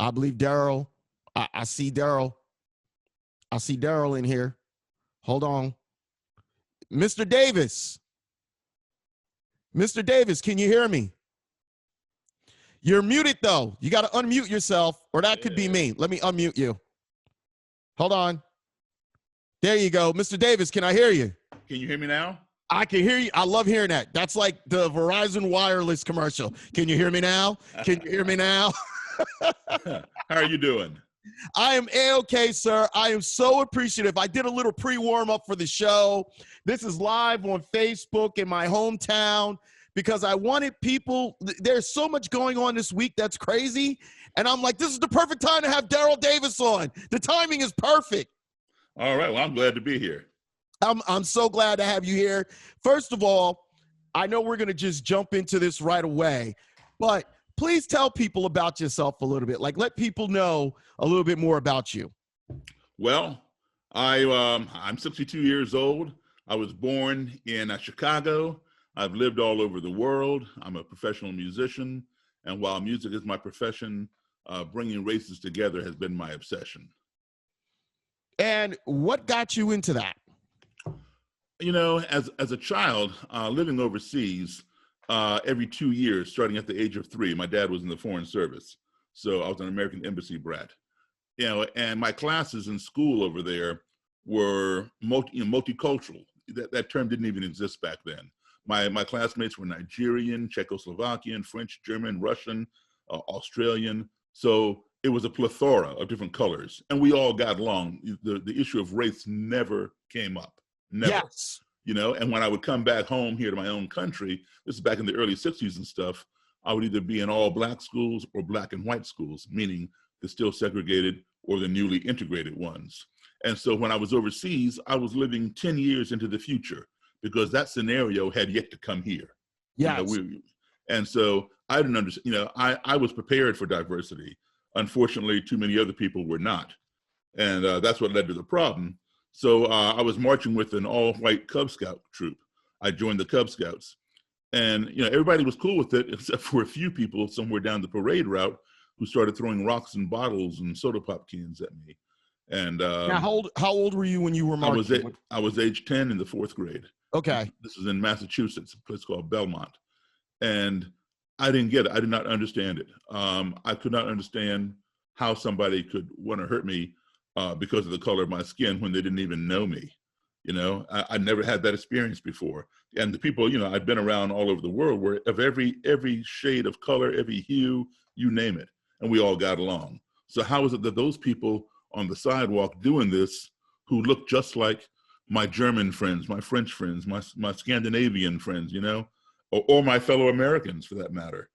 I believe Daryl. I see Daryl. I see Daryl in here. Hold on. Mr. Davis. Mr. Davis, can you hear me? You're muted, though. You got to unmute yourself, or that could be me. Let me unmute you. Hold on. There you go. Mr. Davis, can I hear you? Can you hear me now? I can hear you. I love hearing that. That's like the Verizon wireless commercial. Can you hear me now? Can you hear me now? How are you doing? I am A-OK, sir. I am so appreciative. I did a little pre-warm-up for the show. This is live on Facebook in my hometown because I wanted people. There's so much going on this week that's crazy. And I'm like, this is the perfect time to have DARYL Davis on. The timing is perfect. All right. Well, I'm glad to be here. I'm so glad to have you here. First of all, I know we're going to just jump into this right away, but please tell people about yourself a little bit. Like, let people know a little bit more about you. Well, I'm 62 years old. I was born in Chicago. I've lived all over the world. I'm a professional musician. And while music is my profession, bringing races together has been my obsession. And what got you into that? You know, as a child, living overseas, every 2 years, starting at the age of 3, my dad was in the Foreign Service. So I was an American Embassy brat. You know, and my classes in school over there were multicultural. That term didn't even exist back then. My classmates were Nigerian, Czechoslovakian, French, German, Russian, Australian. So it was a plethora of different colors, and we all got along. The issue of race never came up. Never. Yes. You know, and when I would come back home here to my own country, this is back in the early 60s and stuff, I would either be in all black schools or black and white schools, meaning the still segregated or the newly integrated ones. And so when I was overseas, I was living 10 years into the future because that scenario had yet to come here. Yes. You know, and so I didn't understand, you know, I was prepared for diversity. Unfortunately, too many other people were not. And that's what led to the problem. So I was marching with an all-white Cub Scout troop. I joined the Cub Scouts. And, you know, everybody was cool with it, except for a few people somewhere down the parade route who started throwing rocks and bottles and soda pop cans at me. And now, how old were you when you were marching? I was age 10 in the 4th grade. Okay. This is in Massachusetts, a place called Belmont. And I didn't get it. I did not understand it. I could not understand how somebody could want to hurt me because of the color of my skin when they didn't even know me. You know, I never had that experience before. And the people, you know, I'd been around all over the world were of every shade of color, every hue, you name it. And we all got along. So how is it that those people on the sidewalk doing this who look just like my German friends, my French friends, my Scandinavian friends, you know, or my fellow Americans for that matter,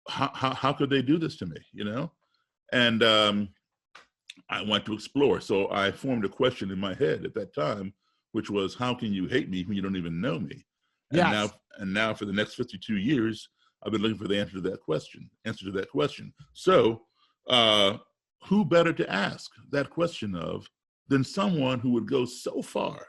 how could they do this to me, you know? And I went to explore. So I formed a question in my head at that time, which was, how can you hate me when you don't even know me? And yes. now for the next 52 years, I've been looking for the answer to that question. So who better to ask that question of than someone who would go so far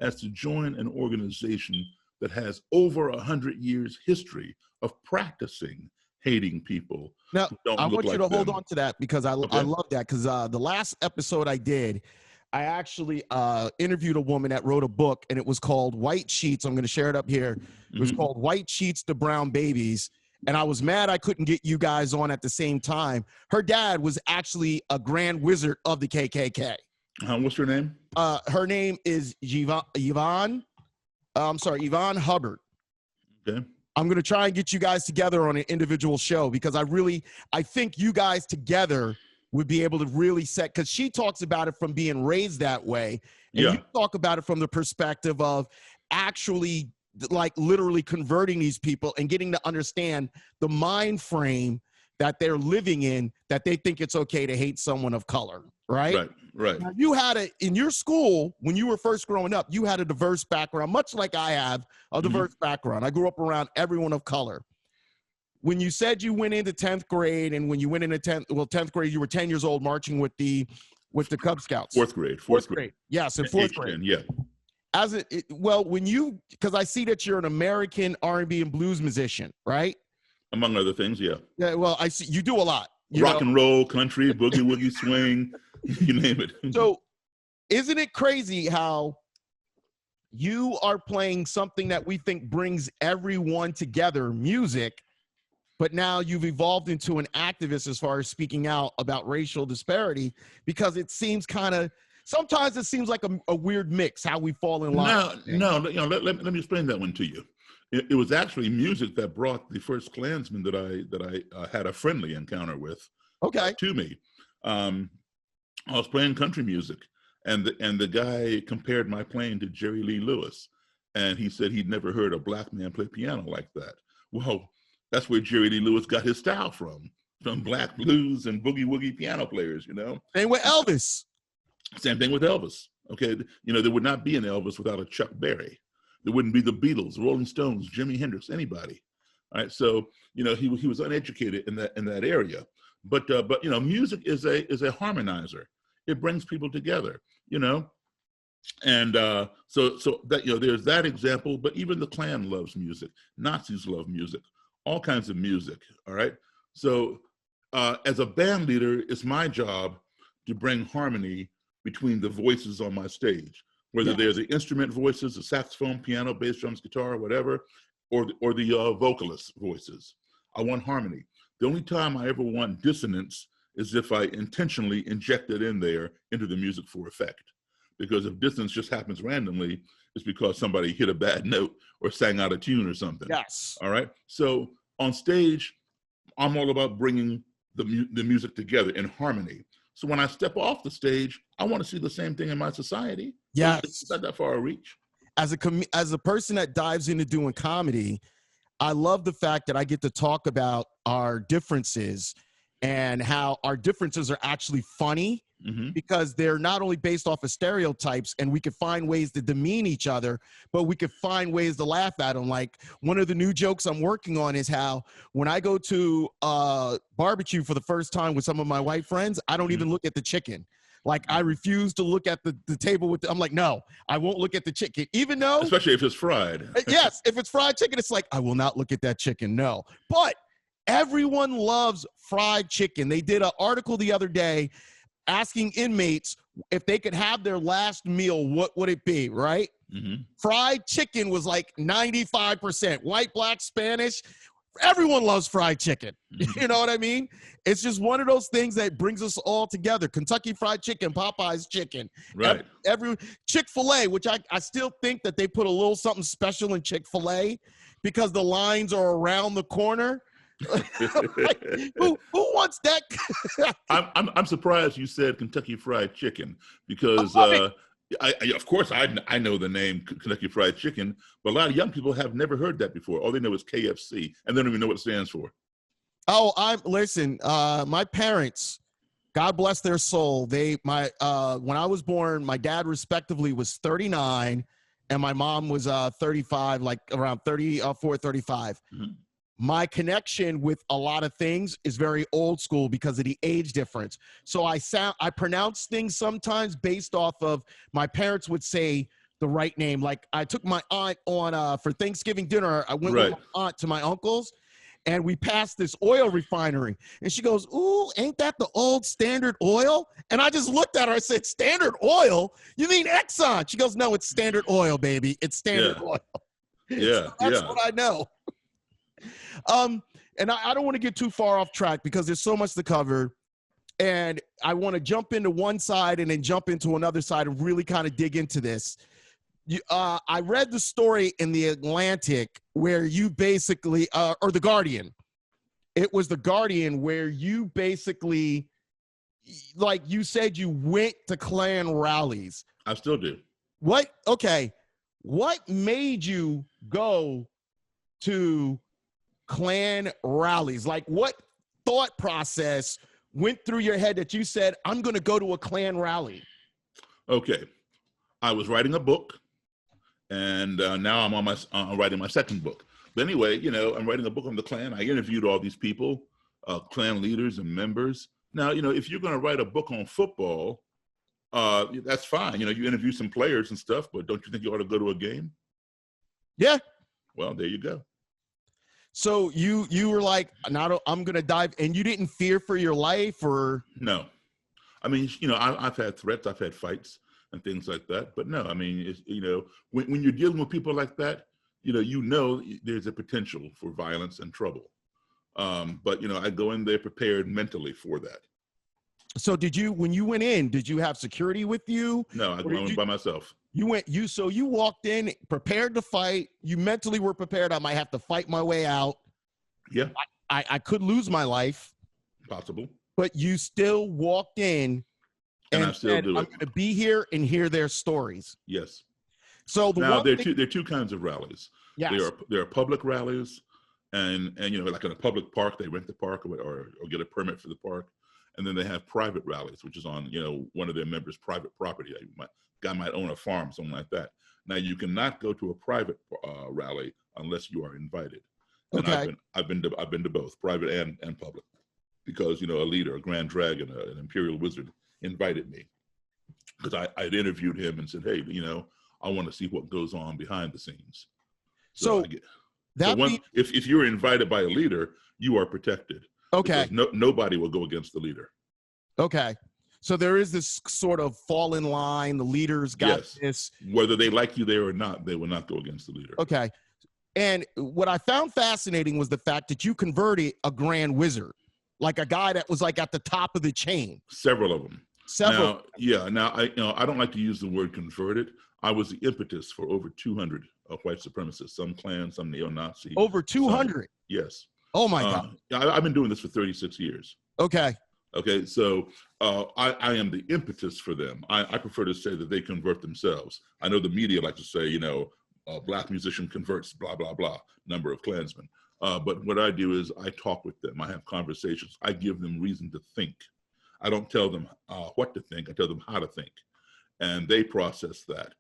as to join an organization that has over 100 years history of practicing hating people. Now, I want you to hold on to that because I love that because the last episode I did, I actually interviewed a woman that wrote a book and it was called White Sheets. I'm going to share it up here. It was called White Sheets to Brown Babies. And I was mad I couldn't get you guys on at the same time. Her dad was actually a grand wizard of the KKK. What's her name? Her name is Yvonne Hubbard. Okay. I'm going to try and get you guys together on an individual show because I think you guys together would be able to really set, because she talks about it from being raised that way. And you talk about it from the perspective of actually like literally converting these people and getting to understand the mind frame that they're living in, that they think it's okay to hate someone of color, right? Right. Now, you had in your school, when you were first growing up, you had a diverse background, much like I have a diverse background. I grew up around everyone of color. When you said you went into 10th grade and when you went into 10th grade, you were 10 years old marching with the Cub Scouts. Fourth grade. Yes, in 4th grade. Yeah. Because I see that you're an American R&B and blues musician, right? Among other things, yeah. Yeah, well, I see you do a lot. Rock and roll, country, boogie woogie, swing, you name it. So isn't it crazy how you are playing something that we think brings everyone together, music, but now you've evolved into an activist as far as speaking out about racial disparity, because it seems sometimes it seems like a weird mix how we fall in line. No, let me explain that one to you. It was actually music that brought the first Klansman that I had a friendly encounter with. Okay. To me. I was playing country music, and the guy compared my playing to Jerry Lee Lewis, and he said he'd never heard a black man play piano like that. Well, that's where Jerry Lee Lewis got his style from black blues and boogie woogie piano players, you know. And with Elvis. Same thing with Elvis. Okay, you know, there would not be an Elvis without a Chuck Berry. There wouldn't be the Beatles, Rolling Stones, Jimi Hendrix, anybody. All right, so you know he was uneducated in that area. But you know, music is a harmonizer. It brings people together, you know. And so that, you know, there's that example. But even the Klan loves music. Nazis love music. All kinds of music. All right. So as a band leader, it's my job to bring harmony between the voices on my stage, whether they're the instrument voices, the saxophone, piano, bass, drums, guitar, whatever, or the vocalist voices. I want harmony. The only time I ever want dissonance is if I intentionally inject it in there into the music for effect. Because if dissonance just happens randomly, it's because somebody hit a bad note or sang out of tune or something. Yes. All right. So on stage, I'm all about bringing the music together in harmony. So when I step off the stage, I want to see the same thing in my society. Yes. It's not that far a reach. As a person that dives into doing comedy, I love the fact that I get to talk about our differences and how our differences are actually funny, because they're not only based off of stereotypes, and we could find ways to demean each other, but we could find ways to laugh at them. Like one of the new jokes I'm working on is how when I go to barbecue for the first time with some of my white friends, I don't even look at the chicken. Like I refuse to look at the table I'm like, no, I won't look at the chicken, even though. Especially if it's fried. Yes, if it's fried chicken, it's like, I will not look at that chicken, no. But everyone loves fried chicken. They did an article the other day asking inmates if they could have their last meal, what would it be, right? Fried chicken was like 95%. White, black, Spanish. Everyone loves fried chicken. You know what I mean? It's just one of those things that brings us all together. Kentucky Fried Chicken, Popeye's chicken. Right. Every Chick-fil-A, which I still think that they put a little something special in Chick-fil-A because the lines are around the corner. who wants that? I'm surprised you said Kentucky Fried Chicken, because of course I know the name Kentucky Fried Chicken, but a lot of young people have never heard that before. All they know is KFC, and they don't even know what it stands for. Oh, listen. My parents, God bless their soul. When I was born, my dad respectively was 39, and my mom was 35, like around 34, 35. My connection with a lot of things is very old school because of the age difference. So I pronounce things sometimes based off of my parents would say the right name. Like I took my aunt on for Thanksgiving dinner. I went with my aunt to my uncle's, and we passed this oil refinery. And she goes, "Ooh, ain't that the old Standard Oil?" And I just looked at her. I said, "Standard Oil? You mean Exxon?" She goes, "No, it's Standard Oil, baby. It's Standard Oil." Yeah, so that's what I know. And I don't want to get too far off track because there's so much to cover, and I want to jump into one side and then jump into another side and really kind of dig into this. I read the story in the Atlantic where you basically, or the Guardian. It was the Guardian where you basically, like you said, you went to Klan rallies. I still do. What made you go to Klan rallies? Like what thought process went through your head that you said, I'm going to go to a Klan rally? Okay. I was writing a book, and now I'm writing my second book. But anyway, you know, I'm writing a book on the Klan. I interviewed all these people, Klan leaders and members. Now, you know, if you're going to write a book on football, that's fine. You know, you interview some players and stuff, but don't you think you ought to go to a game? Yeah. Well, there you go. So you were like, now I'm going to dive, and you didn't fear for your life, or? No. I mean, I've had threats, I've had fights and things like that, but no, I mean, when you're dealing with people like that, there's a potential for violence and trouble. But I go in there prepared mentally for that. So when you went in, did you have security with you? No, I went by myself. So you walked in prepared to fight. You mentally were prepared. I might have to fight my way out. Yeah. I could lose my life. Possible. But you still walked in and I still said, do it. I'm going to be here and hear their stories. Yes. So there are two kinds of rallies. Yes. There are public rallies, and like in a public park, they rent the park or get a permit for the park. And then they have private rallies, which is on, one of their members' private property. Guy might own a farm, something like that. Now, you cannot go to a private rally unless you are invited. And okay. I've been to both, private and public, because, a leader, a grand dragon, an imperial wizard invited me, because I'd interviewed him and said, hey, I want to see what goes on behind the scenes. If you're invited by a leader, you are protected. Okay. Nobody will go against the leader. Okay. So there is this sort of fall in line. The leaders got this. Whether they like you there or not, they will not go against the leader. Okay. And what I found fascinating was the fact that you converted a grand wizard, like a guy that was like at the top of the chain. Several of them. Several. Now I don't like to use the word converted. I was the impetus for over 200 white supremacists, some Klan, some neo-Nazi. Over 200? Yes. Oh my God. I've been doing this for 36 years. Okay. Okay, so I am the impetus for them. I prefer to say that they convert themselves. I know the media like to say, Black musician converts, blah, blah, blah, number of Klansmen. But what I do is I talk with them. I have conversations. I give them reason to think. I don't tell them what to think. I tell them how to think. And they process that.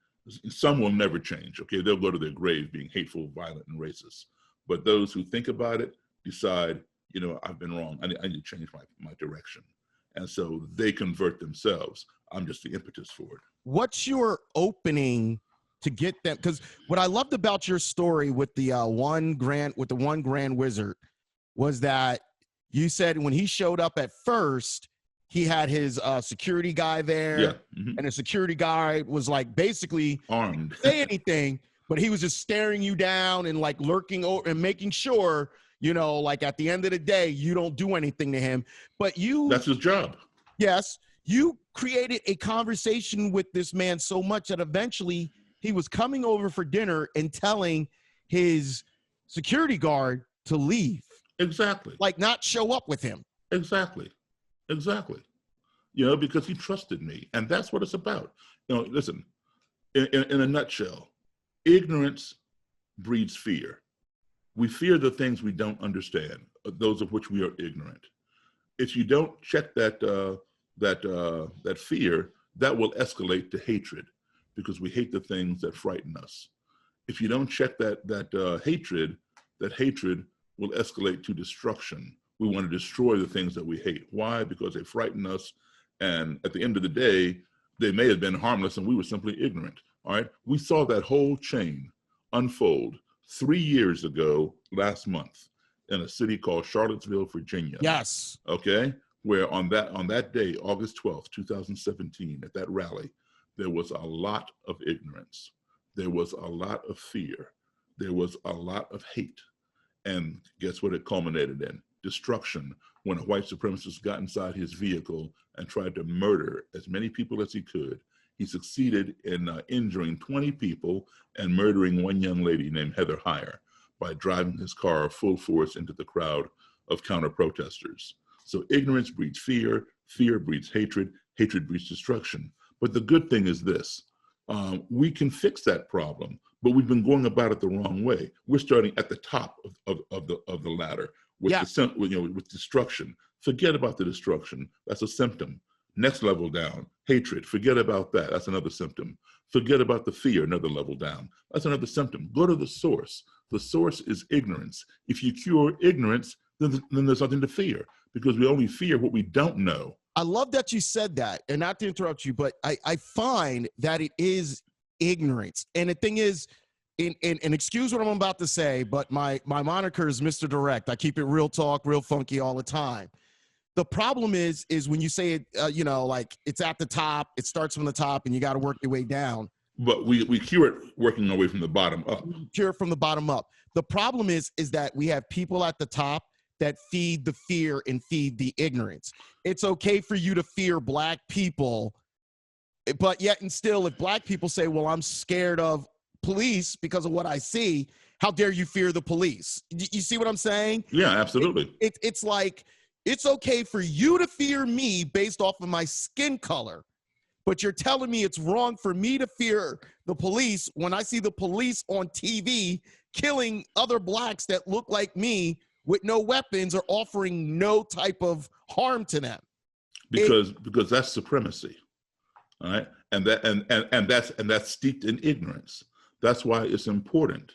Some will never change, okay? They'll go to their grave being hateful, violent, and racist. But those who think about it decide, I've been wrong. I need to change my direction. And so they convert themselves. I'm just the impetus for it. What's your opening to get them? Because what I loved about your story with the one grand wizard was that you said when he showed up at first, he had his security guy there. Yeah. Mm-hmm. And the security guy was like basically armed. Say anything, but he was just staring you down and like lurking over and making sure, like at the end of the day, you don't do anything to him. But that's his job. Yes. You created a conversation with this man so much that eventually he was coming over for dinner and telling his security guard to leave. Exactly. Like not show up with him. Exactly. Because he trusted me. And that's what it's about. Listen, in a nutshell, ignorance breeds fear. We fear the things we don't understand, those of which we are ignorant. If you don't check that fear, that will escalate to hatred, because we hate the things that frighten us. If you don't check that hatred will escalate to destruction. We want to destroy the things that we hate. Why? Because they frighten us. And at the end of the day, they may have been harmless and we were simply ignorant. All right. We saw that whole chain unfold 3 years ago, last month, in a city called Charlottesville, Virginia. Yes. Okay. Where on that day, August 12th, 2017, at that rally, there was a lot of ignorance. There was a lot of fear. There was a lot of hate. And guess what it culminated in? Destruction, when a white supremacist got inside his vehicle and tried to murder as many people as he could. He succeeded in injuring 20 people and murdering one young lady named Heather Heyer by driving his car full force into the crowd of counter-protesters. So ignorance breeds fear, fear breeds hatred, hatred breeds destruction. But the good thing is this, we can fix that problem, but we've been going about it the wrong way. We're starting at the top of the ladder. With destruction. Forget about the destruction. That's a symptom. Next level down, hatred. Forget about that. That's another symptom. Forget about the fear. Another level down. That's another symptom. Go to the source. The source is ignorance. If you cure ignorance, then there's nothing to fear, because we only fear what we don't know. I love that you said that, and not to interrupt you, but I find that it is ignorance. And the thing is, and excuse what I'm about to say, but my moniker is Mr. Direct. I keep it real talk, real funky all the time. The problem is when you say it, you know, like it's at the top, it starts from the top and you got to work your way down. But we cure it working our way from the bottom up. Cure it from the bottom up. The problem is that we have people at the top that feed the fear and feed the ignorance. It's okay for you to fear black people, but yet and still, if black people say, well, I'm scared of police because of what I see, how dare you fear the police? You see what I'm saying? Yeah, absolutely. It's like, it's okay for you to fear me based off of my skin color, but you're telling me it's wrong for me to fear the police when I see the police on TV killing other blacks that look like me with no weapons or offering no type of harm to them. Because that's supremacy, all right? And that's steeped in ignorance. That's why it's important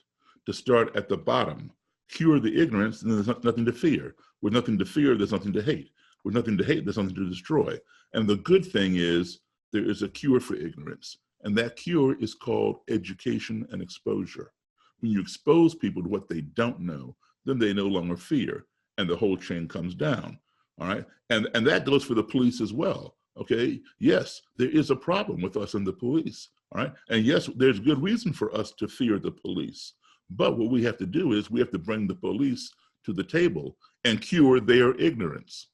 to start at the bottom, cure the ignorance, and there's nothing to fear. With nothing to fear, there's nothing to hate. With nothing to hate, there's something to destroy. And the good thing is there is a cure for ignorance. And that cure is called education and exposure. When you expose people to what they don't know, then they no longer fear, and the whole chain comes down, all right? And that goes for the police as well, okay? Yes, there is a problem with us and the police, all right? And yes, there's good reason for us to fear the police. But what we have to do is we have to bring the police to the table and cure their ignorance.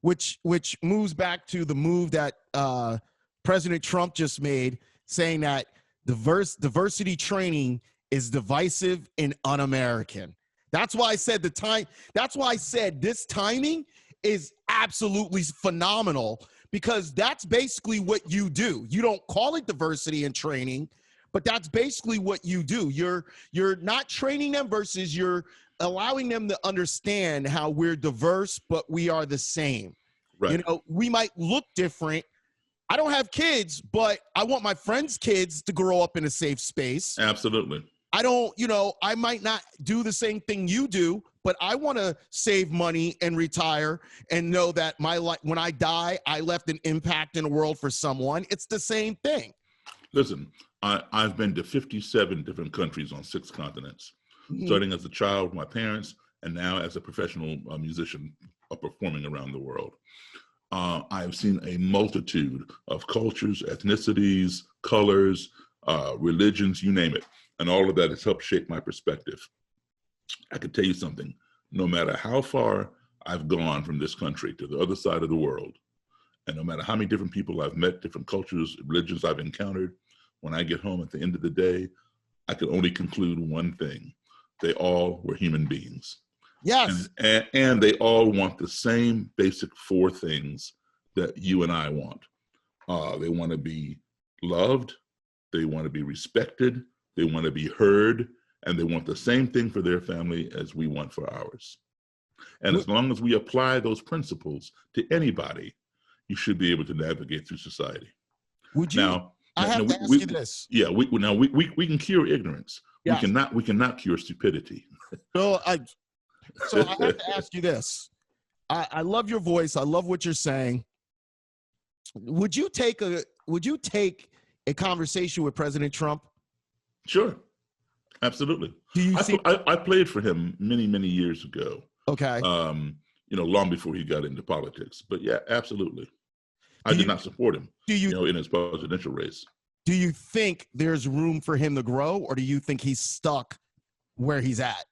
Which moves back to the move that President Trump just made, saying that diversity training is divisive and un-American. That's why I said this timing is absolutely phenomenal, because that's basically what you do. You don't call it diversity and training, but that's basically what you do. You're not training them versus you're allowing them to understand how we're diverse, but we are the same. Right. You know, we might look different. I don't have kids, but I want my friends' kids to grow up in a safe space. Absolutely. I don't, you know, I might not do the same thing you do, but I want to save money and retire and know that my life, when I die, I left an impact in the world for someone. It's the same thing. Listen, I've been to 57 different countries on 6 continents, starting as a child with my parents and now as a professional musician performing around the world. I've seen a multitude of cultures, ethnicities, colors, religions, you name it. And all of that has helped shape my perspective. I can tell you something, no matter how far I've gone from this country to the other side of the world, and no matter how many different people I've met, different cultures, religions I've encountered, when I get home at the end of the day, I can only conclude one thing. They all were human beings. Yes. And they all want the same basic 4 things that you and I want. They want to be loved, they want to be respected, they want to be heard, and they want the same thing for their family as we want for ours. And as long as we apply those principles to anybody, you should be able to navigate through society. Would you? Now, I have to ask you this. Yeah, we can cure ignorance. Yes. We cannot cure stupidity. So I have to ask you this. I love your voice. I love what you're saying. Would you take a conversation with President Trump? Sure, absolutely. I played for him many years ago. Okay. You know, long before he got into politics. But yeah, absolutely. I did not support him. In his presidential race. Do you think there's room for him to grow, or do you think he's stuck where he's at?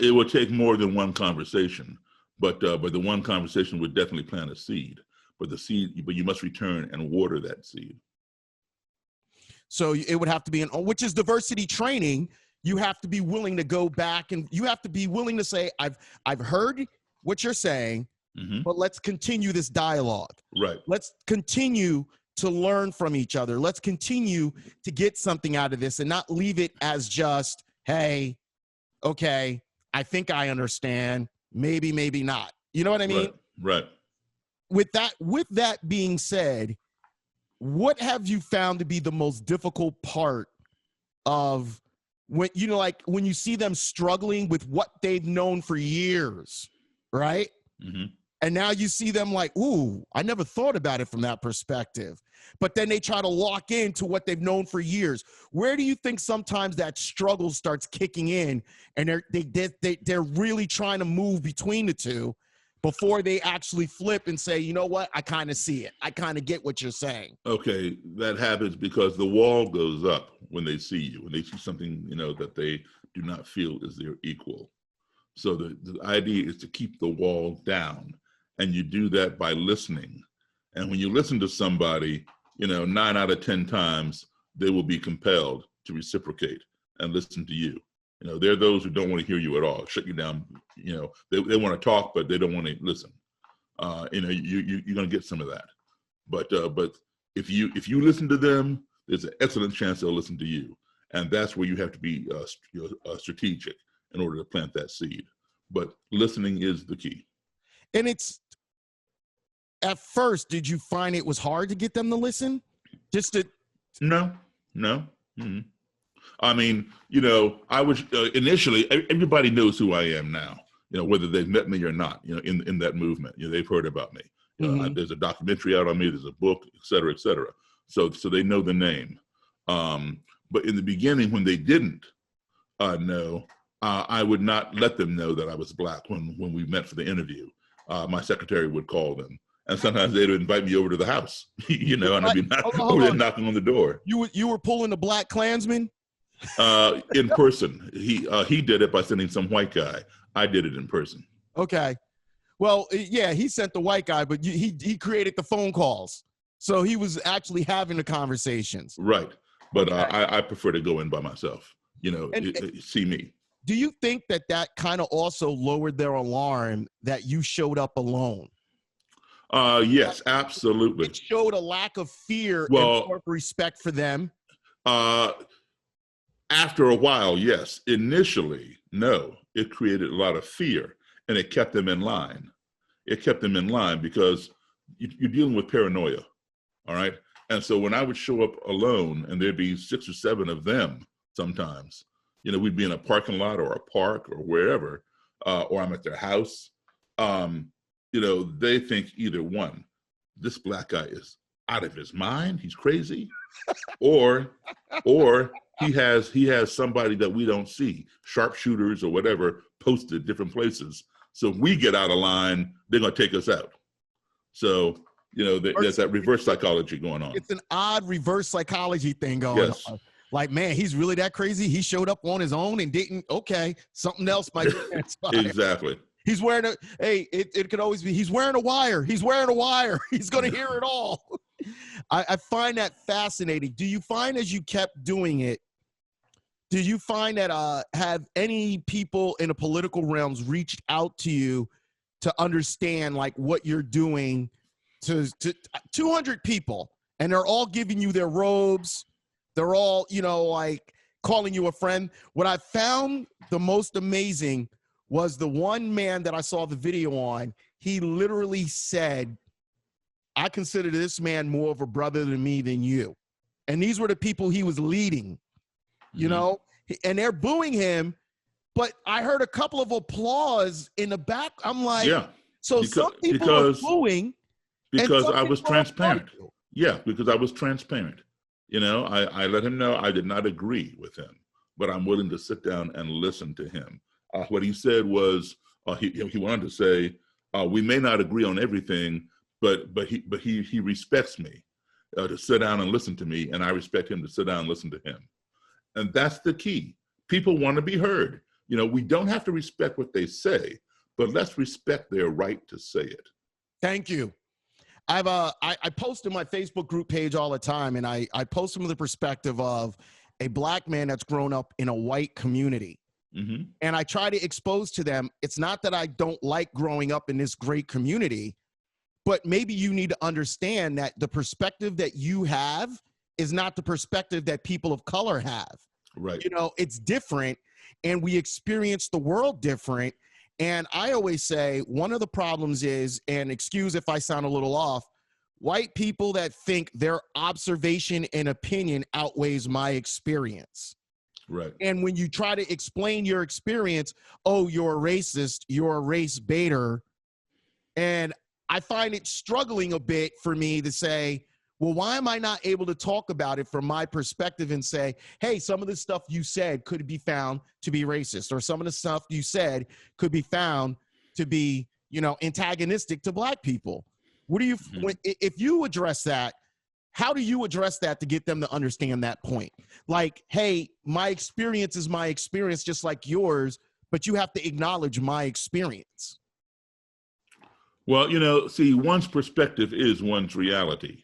It would take more than one conversation, but the one conversation would definitely plant a seed. But you must return and water that seed. So it would have to be which is diversity training. You have to be willing to go back, and you have to be willing to say, I've heard what you're saying, but let's continue this dialogue. Right. Let's continue to learn from each other. Let's continue to get something out of this and not leave it as just, hey, okay, I think I understand, maybe not. You know what I mean? Right. With that being said, what have you found to be the most difficult part of when you see them struggling with what they've known for years, right? And now you see them like, ooh, I never thought about it from that perspective. But then they try to lock into what they've known for years. Where do you think sometimes that struggle starts kicking in and they're really trying to move between the two before they actually flip and say, you know what, I kind of see it. I kind of get what you're saying. Okay, that happens because the wall goes up when they see you, when they see something, you know, that they do not feel is their equal. So the idea is to keep the wall down, and you do that by listening. And when you listen to somebody, you know, 9 out of 10 times, they will be compelled to reciprocate and listen to you. You know, there are those who don't want to hear you at all, shut you down. You know, they want to talk, but they don't want to listen. You know, you're going to get some of that. But if you listen to them, there's an excellent chance they'll listen to you. And that's where you have to be strategic in order to plant that seed. But listening is the key. And it's, at first, did you find it was hard to get them to listen? No. Mm-hmm. I mean, you know, I was initially, everybody knows who I am now, you know, whether they've met me or not, you know, in that movement, you know, they've heard about me. There's a documentary out on me, there's a book, et cetera, et cetera. So they know the name. But in the beginning, when they didn't know, I would not let them know that I was Black when we met for the interview. My secretary would call them. And sometimes they'd invite me over to the house, you know, and I'd be over there knocking on the door. You were pulling the Black Klansman? In person. He did it by sending some white guy. I did it in person. Okay. Well, yeah, he sent the white guy, but he created the phone calls. So he was actually having the conversations. Right. But okay. I prefer to go in by myself, you know, see me. Do you think that kind of also lowered their alarm that you showed up alone? Yes, absolutely. It showed a lack of fear and more respect for them. After a while, yes. Initially, no. It created a lot of fear, and it kept them in line. It kept them in line because you're dealing with paranoia, all right? And so when I would show up alone, and there'd be 6 or 7 of them sometimes, you know, we'd be in a parking lot or a park or wherever, or I'm at their house, you know, they think either one, this Black guy is out of his mind, he's crazy, or he has somebody that we don't see, sharpshooters or whatever, posted different places. So if we get out of line, they're gonna take us out. So, you know, there's that reverse psychology going on. It's an odd reverse psychology thing going on. Like, man, he's really that crazy? He showed up on his own and didn't, okay, something else might be transpired. Exactly. He's wearing it could always be, he's wearing a wire. He's wearing a wire. He's going to hear it all. I find that fascinating. Do you find as you kept doing it, did you find that have any people in the political realms reached out to you to understand like what you're doing to 200 people, and they're all giving you their robes. They're all, you know, like calling you a friend. What I found the most amazing was the one man that I saw the video on. He literally said, I consider this man more of a brother to me than you. And these were the people he was leading, you know, and they're booing him. But I heard a couple of applause in the back. I'm like, yeah. So some people are booing. Because I was transparent. Yeah, because I was transparent. You know, I let him know I did not agree with him, but I'm willing to sit down and listen to him. What he said was, he wanted to say, we may not agree on everything, but he respects me to sit down and listen to me, and I respect him to sit down and listen to him. And that's the key. People want to be heard. You know, we don't have to respect what they say, but let's respect their right to say it. Thank you. I post in my Facebook group page all the time, and I post from the perspective of a Black man that's grown up in a white community. Mm-hmm. And I try to expose to them, it's not that I don't like growing up in this great community, but maybe you need to understand that the perspective that you have is not the perspective that people of color have. Right. You know, it's different, and we experience the world different. And I always say one of the problems is, and excuse if I sound a little off, white people that think their observation and opinion outweighs my experience. Right. And when you try to explain your experience, oh, you're a racist, you're a race baiter, And I find it struggling a bit for me to say, well, why am I not able to talk about it from my perspective and say, hey, some of the stuff you said could be found to be racist, or some of the stuff you said could be found to be, you know, antagonistic to Black people? What do you, if you address that, how do you address that to get them to understand that point? Like, hey, my experience is my experience just like yours, but you have to acknowledge my experience. Well, you know, see, one's perspective is one's reality.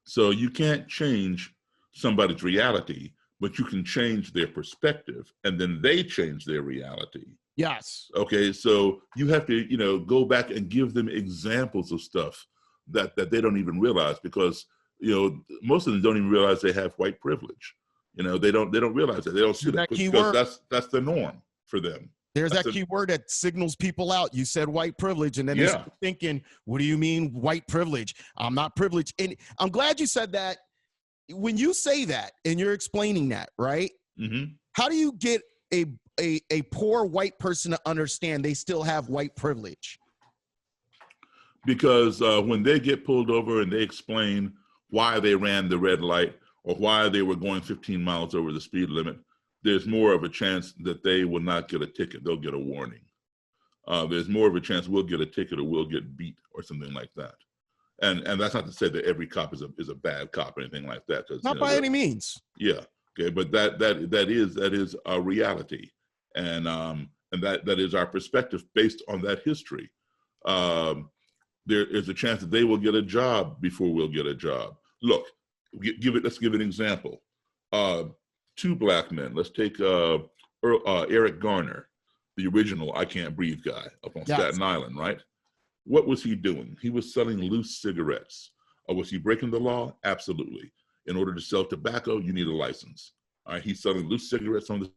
So you can't change somebody's reality, but you can change their perspective, and then they change their reality. Yes. Okay, so you have to, you know, go back and give them examples of stuff that they don't even realize, because, you know, most of them don't even realize they have white privilege. You know, they don't realize that. They don't see that because that's the norm for them. There's that key word that signals people out. You said white privilege, and then they're thinking, what do you mean white privilege? I'm not privileged. And I'm glad you said that. When you say that and you're explaining that, right? How do you get a poor white person to understand they still have white privilege? Because when they get pulled over and they explain why they ran the red light or why they were going 15 miles over the speed limit, there's more of a chance that they will not get a ticket. They'll get a warning. There's more of a chance we'll get a ticket or we'll get beat or something like that. And that's not to say that every cop is a bad cop or anything like that. Not by any means. Yeah. Okay. But that is our reality, and that is our perspective based on that history. There is a chance that they will get a job before we'll get a job. Look, let's give an example. Two Black men. Let's take Eric Garner, the original I Can't Breathe guy up on Staten Island, right? What was he doing? He was selling loose cigarettes. Was he breaking the law? Absolutely. In order to sell tobacco, you need a license. All right, he's selling loose cigarettes on the...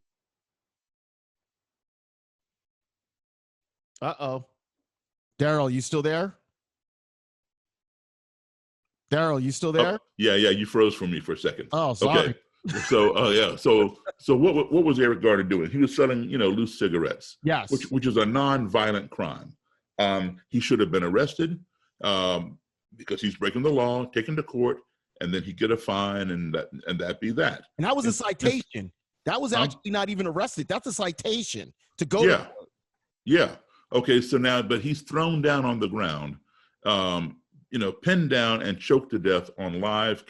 Uh-oh. Daryl, you still there? Daryl, you still there? Oh, yeah, you froze for me for a second. Oh, sorry. Okay. So, so what was Eric Garner doing? He was selling, you know, loose cigarettes. Yes. Which is a non-violent crime. He should have been arrested because he's breaking the law, taken to court, and then he get a fine, and that be that. And that was a citation. That was actually not even arrested. That's a citation to go to court. Yeah. Okay. So now, but he's thrown down on the ground, you know, pinned down and choked to death on live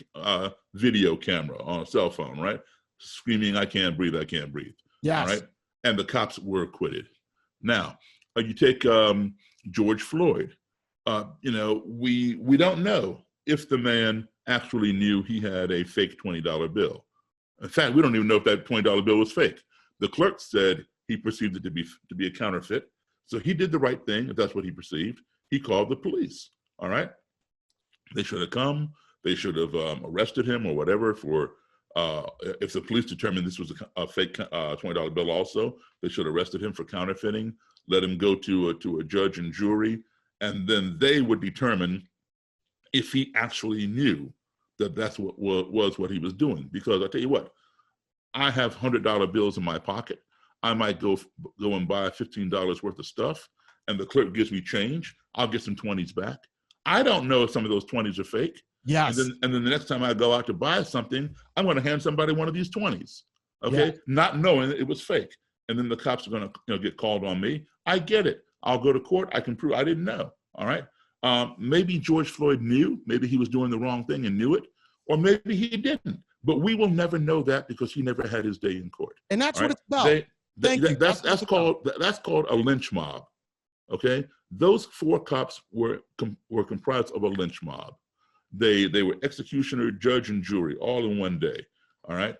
video camera on a cell phone, right? Screaming, I can't breathe, I can't breathe. Yes. All right. And the cops were acquitted. Now, you take George Floyd. You know, we don't know if the man actually knew he had a fake $20 bill. In fact, we don't even know if that $20 bill was fake. The clerk said he perceived it to be a counterfeit. So he did the right thing, if that's what he perceived. He called the police. All right. They should have come. They should have arrested him or whatever for, if the police determined this was a fake $20 bill also, they should have arrested him for counterfeiting, let him go to a judge and jury, and then they would determine if he actually knew that that's what he was doing. Because I tell you what, I have $100 bills in my pocket. I might go and buy $15 worth of stuff, and the clerk gives me change. I'll get some 20s back. I don't know if some of those 20s are fake. Yes. And then the next time I go out to buy something, I'm going to hand somebody one of these 20s. Okay. Yeah. Not knowing it was fake. And then the cops are going to get called on me. I get it. I'll go to court. I can prove I didn't know. All right. Maybe George Floyd knew. Maybe he was doing the wrong thing and knew it. Or maybe he didn't. But we will never know that because he never had his day in court. And that's what it's about. That's called a lynch mob. Okay. Those 4 cops were comprised of a lynch mob. They were executioner, judge, and jury all in one day. All right.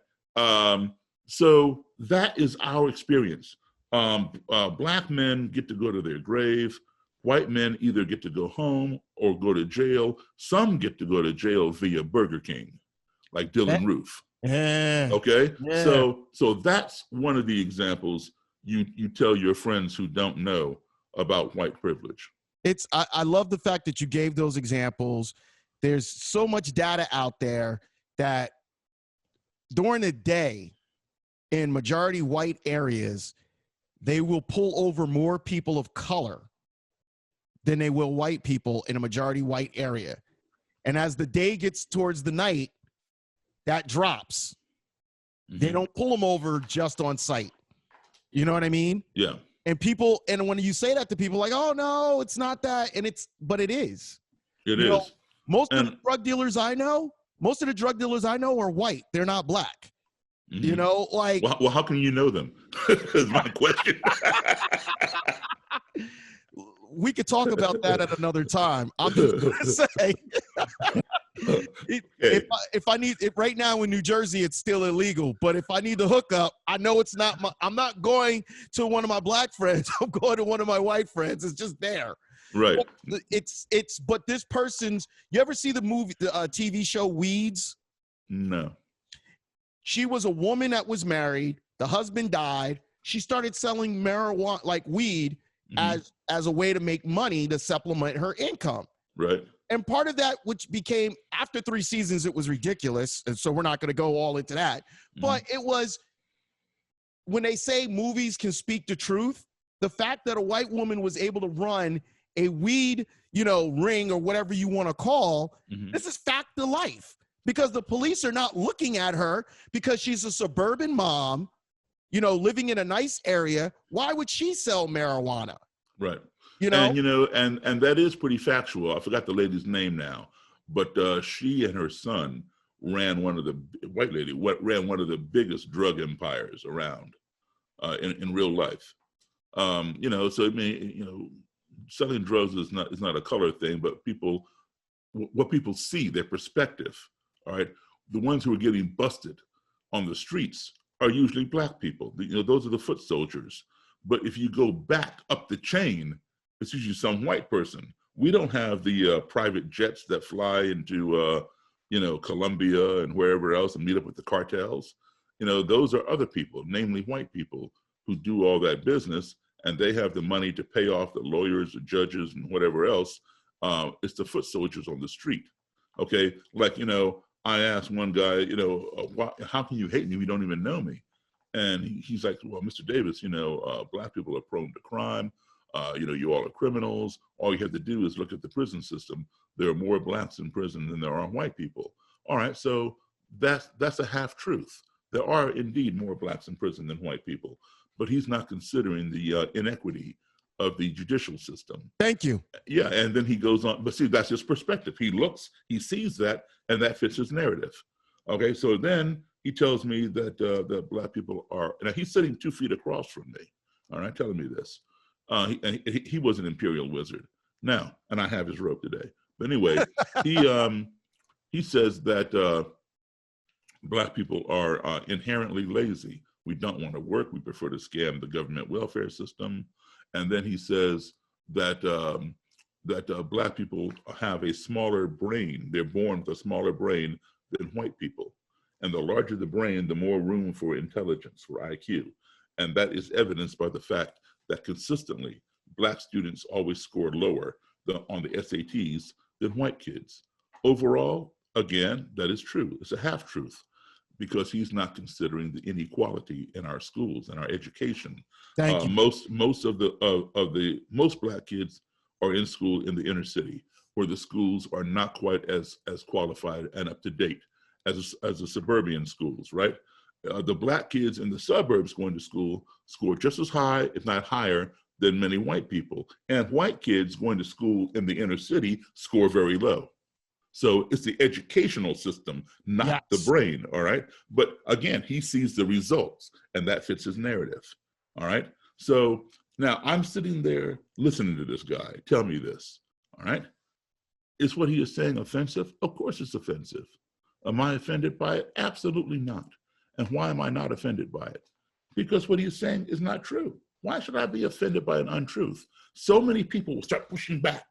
So that is our experience. Black men get to go to their grave. White men either get to go home or go to jail. Some get to go to jail via Burger King, like Dylan Roof. Yeah. Okay. Yeah. So that's one of the examples you tell your friends who don't know about white privilege. I love the fact that you gave those examples. There's so much data out there that during the day in majority white areas, they will pull over more people of color than they will white people in a majority white area. And as the day gets towards the night, that drops. They don't pull them over just on sight. You know what I mean? Yeah. And people, and when you say that to people, like, oh no, it's not that, and but it is. It is. Most of the drug dealers I know are white. They're not black. You know, like. Well, how can you know them? Is my question. We could talk about that at another time. I'm just gonna say, if I need it right now in New Jersey, it's still illegal. But if I need the hookup, I know it's not. I'm not going to one of my black friends. I'm going to one of my white friends. It's just there. Right. But but this person's. You ever see the movie, the TV show Weeds? No. She was a woman that was married. The husband died. She started selling marijuana, like weed, as a way to make money to supplement her income. Right. And part of that, which became, after 3 seasons, it was ridiculous. And so we're not going to go all into that. But it was, when they say movies can speak the truth, the fact that a white woman was able to run a weed, ring or whatever you want to call, this is fact of life. Because the police are not looking at her because she's a suburban mom, living in a nice area. Why would she sell marijuana? Right. And that is pretty factual. I forgot the lady's name now, but she and her son ran one of the biggest drug empires around in real life. So I mean, selling drugs is not a color thing, but what people see, their perspective. All right, the ones who are getting busted on the streets are usually black people. Those are the foot soldiers. But if you go back up the chain, it's usually some white person. We don't have the private jets that fly into, Colombia and wherever else and meet up with the cartels. Those are other people, namely white people, who do all that business, and they have the money to pay off the lawyers, the judges, and whatever else. It's the foot soldiers on the street. Okay, like, I asked one guy, how can you hate me if you don't even know me? And he's like, well, Mr. Davis, black people are prone to crime. You all are criminals. All you have to do is look at the prison system. There are more blacks in prison than there are white people. All right, so that's a half truth. There are indeed more blacks in prison than white people, but he's not considering the inequity of the judicial system. Thank you. Yeah, and then he goes on, but see, that's his perspective. He sees that, and that fits his narrative. Okay, so then he tells me that the black people are, and he's sitting 2 feet across from me, all right, telling me this. He was an imperial wizard. Now, and I have his robe today. But anyway, he says that black people are inherently lazy. We don't want to work. We prefer to scam the government welfare system. And then he says that black people have a smaller brain. They're born with a smaller brain than white people. And the larger the brain, the more room for intelligence, for IQ. And that is evidenced by the fact that consistently black students always score lower on the SATs than white kids. Overall, again, that is true. It's a half truth, because he's not considering the inequality in our schools and our education. Thank you. Most black kids are in school in the inner city, where the schools are not quite as qualified and up to date as the suburban schools, right? The black kids in the suburbs going to school score just as high, if not higher, than many white people. And white kids going to school in the inner city score very low. So it's the educational system, not the brain, all right? But again, he sees the results, and that fits his narrative, all right? So now I'm sitting there listening to this guy tell me this, all right? Is what he is saying offensive? Of course it's offensive. Am I offended by it? Absolutely not. And why am I not offended by it? Because what he's saying is not true. Why should I be offended by an untruth? So many people will start pushing back,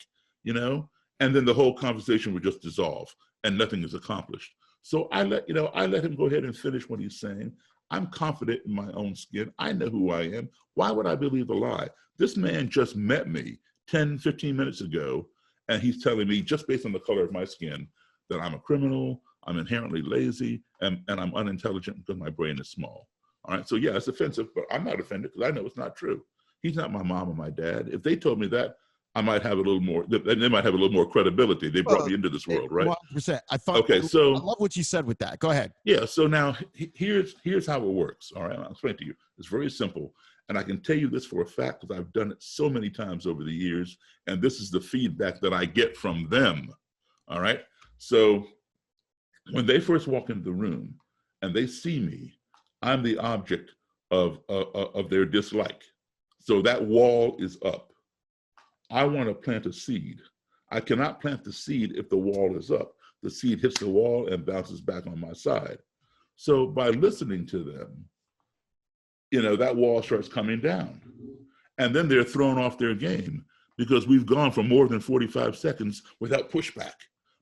and then the whole conversation would just dissolve and nothing is accomplished. So I let him go ahead and finish what he's saying. I'm confident in my own skin. I know who I am. Why would I believe a lie? This man just met me 10, 15 minutes ago, and he's telling me, just based on the color of my skin, that I'm a criminal, I'm inherently lazy, and I'm unintelligent because my brain is small. All right, so yeah, it's offensive, but I'm not offended because I know it's not true. He's not my mom or my dad. If they told me that, I might have a little more, they might have a little more credibility. They brought me into this world, right? 100%. I thought, okay, so I love what you said with that. Go ahead. Yeah, so now here's how it works. All right, I'll explain to you. It's very simple. And I can tell you this for a fact because I've done it so many times over the years. And this is the feedback that I get from them. All right. So when they first walk into the room and they see me, I'm the object of their dislike. So that wall is up. I want to plant a seed. I cannot plant the seed if the wall is up. The seed hits the wall and bounces back on my side. So by listening to them, that wall starts coming down. And then they're thrown off their game because we've gone for more than 45 seconds without pushback.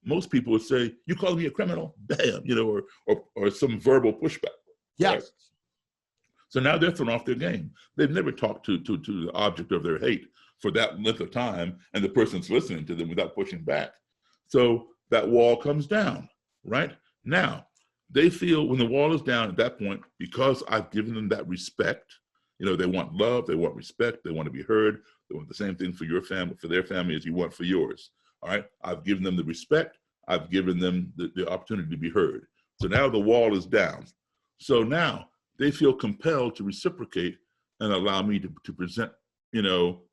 Most people would say, "You calling me a criminal?" Bam, or some verbal pushback. Yes. Right? So now they're thrown off their game. They've never talked to the object of their hate for that length of time, and the person's listening to them without pushing back. So that wall comes down, right? Now, they feel when the wall is down at that point, because I've given them that respect, they want love, they want respect, they want to be heard, they want the same thing for your family, for their family as you want for yours, all right? I've given them the respect, I've given them the opportunity to be heard. So now the wall is down. So now they feel compelled to reciprocate and allow me to present,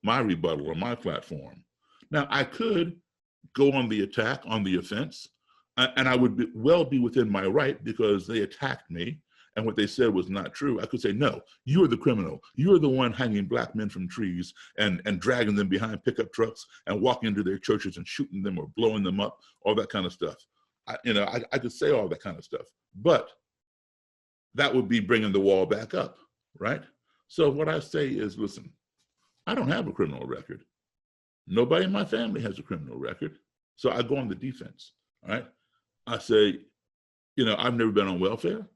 my rebuttal or my platform. Now, I could go on the attack, on the offense, and I would be within my right because they attacked me and what they said was not true. I could say, "No, you're the criminal. You're the one hanging black men from trees and dragging them behind pickup trucks and walking into their churches and shooting them or blowing them up," all that kind of stuff. I could say all that kind of stuff, but that would be bringing the wall back up, right? So what I say is, listen, I don't have a criminal record. Nobody in my family has a criminal record. So I go on the defense, all right? I say, I've never been on welfare.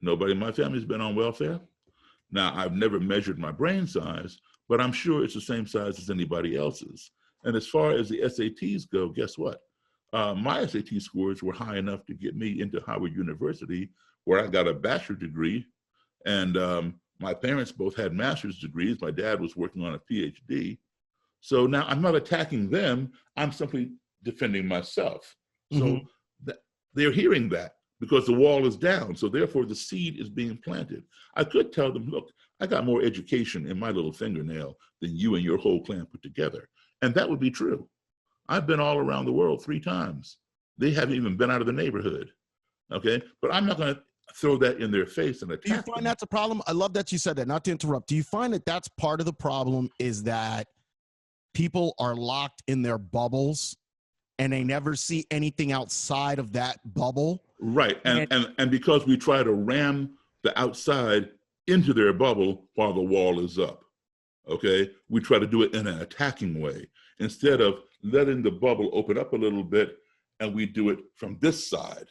Nobody in my family's been on welfare. Now, I've never measured my brain size, but I'm sure it's the same size as anybody else's. And as far as the SATs go, guess what? My SAT scores were high enough to get me into Howard University, where I got a bachelor's degree. And my parents both had master's degrees. My dad was working on a PhD. So now I'm not attacking them. I'm simply defending myself. So they're hearing that because the wall is down. So therefore the seed is being planted. I could tell them, "Look, I got more education in my little fingernail than you and your whole clan put together." And that would be true. I've been all around the world 3 times. They haven't even been out of the neighborhood. Okay. But I'm not going to throw that in their face and attack them. Do you find that's a problem? I love that you said that, not to interrupt. Do you find that that's part of the problem, is that people are locked in their bubbles and they never see anything outside of that bubble? Right. And because we try to ram the outside into their bubble while the wall is up, okay? We try to do it in an attacking way instead of letting the bubble open up a little bit, and we do it from this side.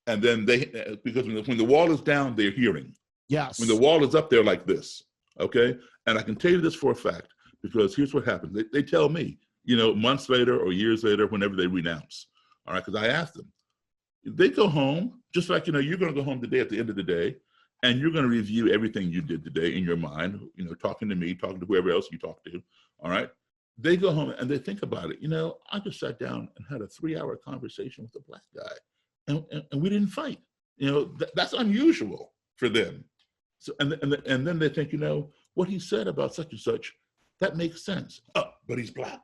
And then because when the wall is down, they're hearing. Yes. When the wall is up, they're like this, okay? And I can tell you this for a fact, because here's what happens. They tell me, months later or years later, whenever they renounce, all right? Because I asked them. They go home, just like, you're going to go home today at the end of the day, and you're going to review everything you did today in your mind, talking to me, talking to whoever else you talk to, all right? They go home and they think about it. I just sat down and had a 3-hour conversation with a black guy, and we didn't fight. That's unusual for them. So, and then they think, what he said about such and such, that makes sense. But he's black.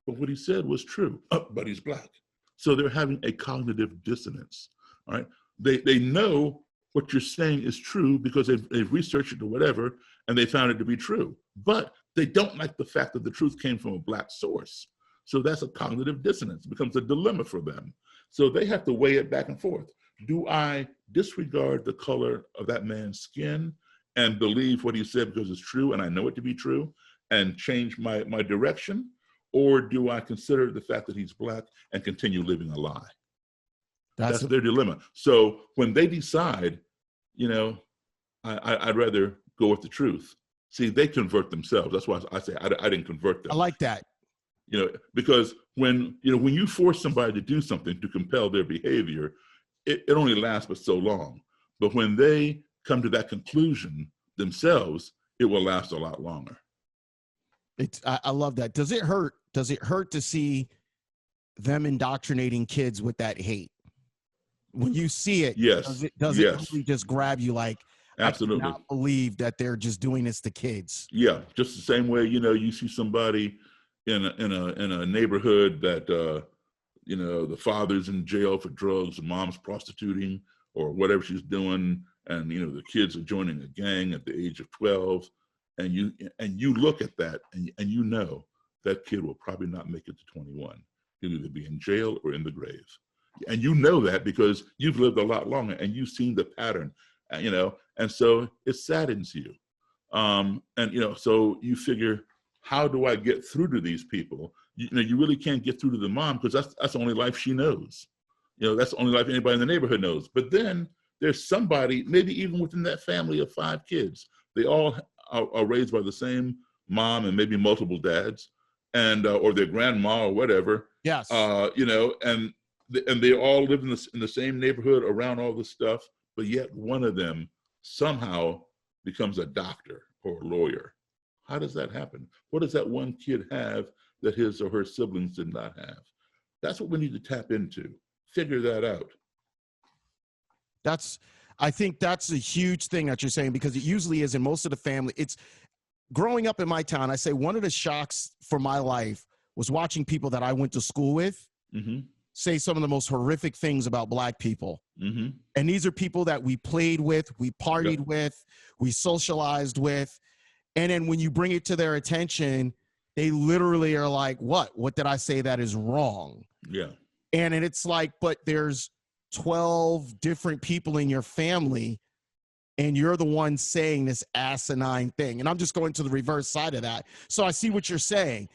But what he said was true. But he's black. So they're having a cognitive dissonance, all right? They know what you're saying is true because they've researched it or whatever, and they found it to be true. But they don't like the fact that the truth came from a black source. So that's a cognitive dissonance. It becomes a dilemma for them. So they have to weigh it back and forth. Do I disregard the color of that man's skin and believe what he said because it's true and I know it to be true and change my direction? Or do I consider the fact that he's black and continue living a lie? That's their dilemma. So when they decide, I'd rather go with the truth. See, they convert themselves. That's why I say I didn't convert them. I like that. Because when you force somebody to do something to compel their behavior, it only lasts but so long. But when they come to that conclusion themselves, it will last a lot longer. I love that. Does it hurt? Does it hurt to see them indoctrinating kids with that hate? When you see it, Yes. does it really just grab you like, Absolutely. I cannot believe that they're just doing this to kids? Yeah, just the same way, you see somebody in a neighborhood that the father's in jail for drugs, the mom's prostituting or whatever she's doing, and the kids are joining a gang at the age of 12, and you look at that and that kid will probably not make it to 21. He'll either be in jail or in the grave. And that because you've lived a lot longer and you've seen the pattern, and so it saddens you. So you figure, how do I get through to these people? You really can't get through to the mom because that's the only life she knows. That's the only life anybody in the neighborhood knows. But then there's somebody, maybe even within that family of 5 kids, they all are raised by the same mom and maybe multiple dads, and or their grandma or whatever. Yes. And they all live in the same neighborhood around all this stuff, but yet one of them somehow becomes a doctor or a lawyer. How does that happen? What does that one kid have that his or her siblings did not have? That's what we need to tap into. Figure that out. I think that's a huge thing that you're saying, because it usually is in most of the family. It's growing up in my town. I say one of the shocks for my life was watching people that I went to school with say some of the most horrific things about Black people. And these are people that we played with, we partied with, we socialized with. And then when you bring it to their attention, they literally are like, what did I say that is wrong? Yeah. And it's like, but there's 12 different people in your family and you're the one saying this asinine thing. And I'm just going to the reverse side of that. So I see what you're saying.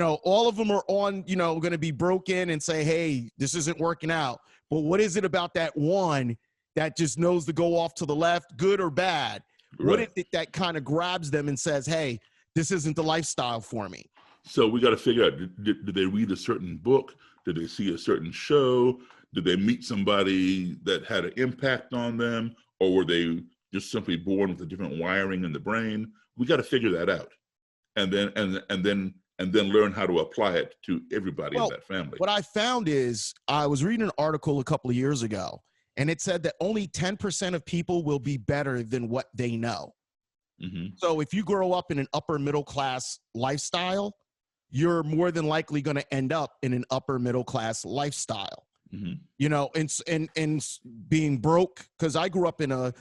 All of them are on, going to be broken and say, hey, this isn't working out. But what is it about that one that just knows to go off to the left, good or bad? Right. What is it that kind of grabs them and says, hey, this isn't the lifestyle for me? So we got to figure out, did they read a certain book? Did they see a certain show? Did they meet somebody that had an impact on them? Or were they just simply born with a different wiring in the brain? We got to figure that out. And then learn how to apply it to everybody in that family. What I found is, I was reading an article a couple of years ago, and it said that only 10% of people will be better than what they know. So if you grow up in an upper middle class lifestyle, you're more than likely going to end up in an upper middle class lifestyle. And being broke, because I grew up in a,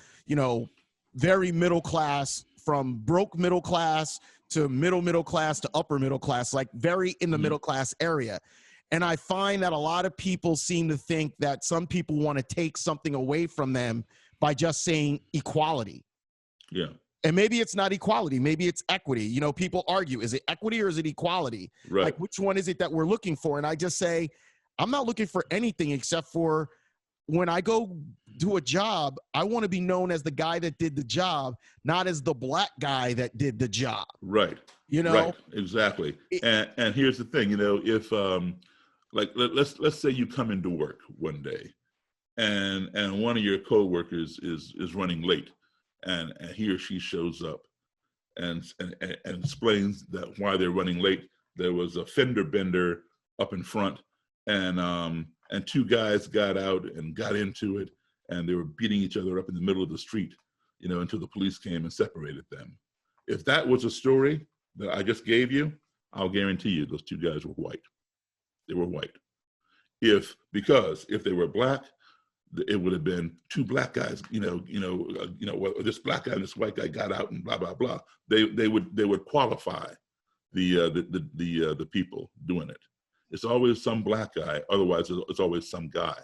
very middle class, from broke middle class to middle class to upper middle class, like very in the middle class area. And I find that a lot of people seem to think that some people want to take something away from them by just saying equality. Yeah. And maybe it's not equality, maybe it's equity. People argue, is it equity or is it equality? Right. Like, which one is it that we're looking for? And I just say, I'm not looking for anything except for, when I go do a job, I want to be known as the guy that did the job, not as the Black guy that did the job. Right. Right. Exactly. And here's the thing, if like let's say you come into work one day and one of your coworkers is running late, and he or she shows up and explains that why they're running late. There was a fender bender up in front, and 2 guys got out and got into it, and they were beating each other up in the middle of the street, until the police came and separated them. If that was a story that I just gave you, I'll guarantee you those 2 guys were white. They were white. Because if they were Black, it would have been 2 Black guys, this Black guy and this white guy got out and blah, blah, blah. They would qualify the people doing it. It's always some Black guy. Otherwise, it's always some guy.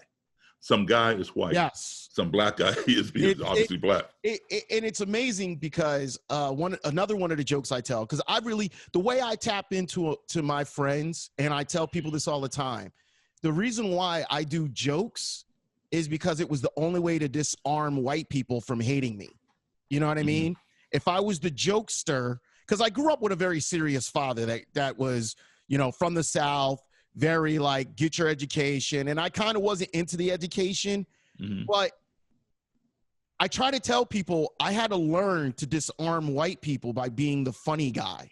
Some guy is white. Yes. Some Black guy is obviously Black. And it's amazing because another one of the jokes I tell, because the way I tap into my friends, and I tell people this all the time, the reason why I do jokes is because it was the only way to disarm white people from hating me. You know what I mean? If I was the jokester, because I grew up with a very serious father that was, from the South, very like, get your education. And I kind of wasn't into the education, but I try to tell people I had to learn to disarm white people by being the funny guy.